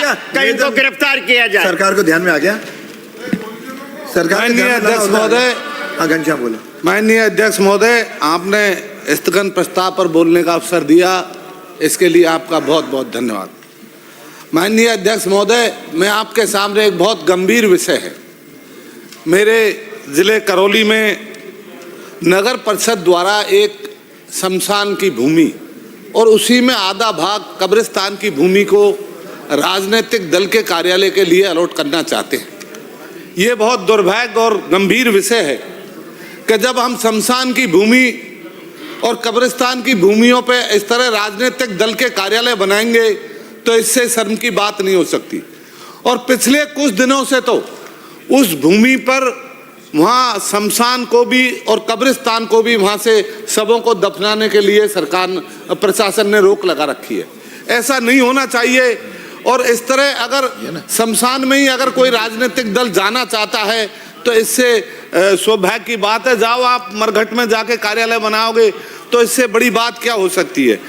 गया, कहीं इनको गिरफ्तार किया जाए। सरकार को ध्यान में आ गया? सरकार माननीय अध्यक्ष महोदय, घनश्याम बोलो। माननीय अध्यक्ष महोदय, आपने स्थगन प्रस्ताव पर बोलने का अवसर दिया, इसके लिए आपका बहुत बहुत धन्यवाद। माननीय अध्यक्ष महोदय, मैं आपके सामने एक बहुत गंभीर विषय है। मेरे जिले करौली में नगर परिषद द्वारा एक शमशान की भूमि और उसी में आधा भाग कब्रिस्तान की भूमि को राजनीतिक दल के कार्यालय के लिए अलॉट करना चाहते हैं। ये बहुत दुर्भाग्य और गंभीर विषय है कि जब हम शमशान की भूमि और कब्रिस्तान की भूमियों पे इस तरह राजनीतिक दल के कार्यालय बनाएंगे तो इससे शर्म की बात नहीं हो सकती। और पिछले कुछ दिनों से तो उस भूमि पर वहाँ शमशान को भी और कब्रिस्तान को भी वहाँ से शवों को दफनाने के लिए सरकार प्रशासन ने रोक लगा रखी है। ऐसा नहीं होना चाहिए। और इस तरह अगर शमशान में ही अगर कोई राजनीतिक दल जाना चाहता है तो इससे सौभाग्य की बात है। जाओ आप मरघट में जाके कार्यालय बनाओगे तो इससे बड़ी बात क्या हो सकती है।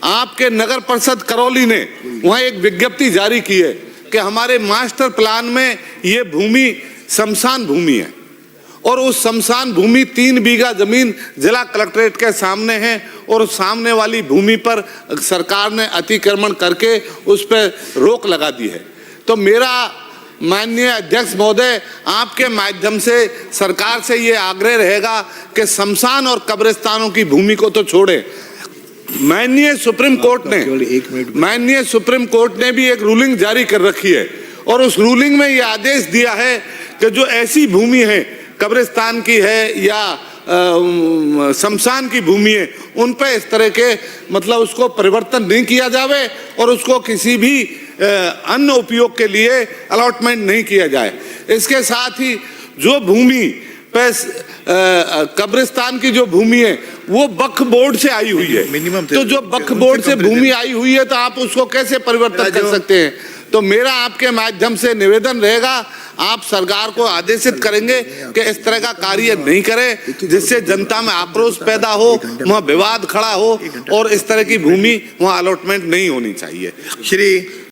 आपके नगर परिषद करौली ने वहाँ एक विज्ञप्ति जारी की है कि हमारे मास्टर प्लान में ये भूमि शमशान भूमि है और उस शमशान भूमि 3 बीघा जमीन जिला कलेक्ट्रेट के सामने है और सामने वाली भूमि पर सरकार ने अतिक्रमण करके उस पर रोक लगा दी है। तो मेरा माननीय अध्यक्ष महोदय, आपके माध्यम से सरकार से ये आग्रह रहेगा कि शमशान और कब्रिस्तानों की भूमि को तो छोड़े। माननीय सुप्रीम कोर्ट ने भी एक रूलिंग जारी कर रखी है और उस रूलिंग में ये आदेश दिया है कि जो ऐसी भूमि है, कब्रिस्तान की है या शमशान की भूमि है, उन पे इस तरह के मतलब उसको परिवर्तन नहीं किया जावे और उसको किसी भी अन्य उपयोग के लिए अलॉटमेंट नहीं किया जाए। इसके साथ ही जो भूमि पे कब्रिस्तान की जो भूमि है वो वक्फ बोर्ड से आई हुई है, तो जो वक्फ बोर्ड से भूमि आई हुई है तो आप उसको कैसे परिवर्तन कर सकते हैं। तो मेरा आपके माध्यम से निवेदन रहेगा, आप सरकार को आदेशित करेंगे कि इस तरह का कार्य नहीं करे जिससे जनता में आक्रोश पैदा हो, वहाँ विवाद खड़ा हो और इस तरह की भूमि वहाँ अलॉटमेंट नहीं होनी चाहिए। श्री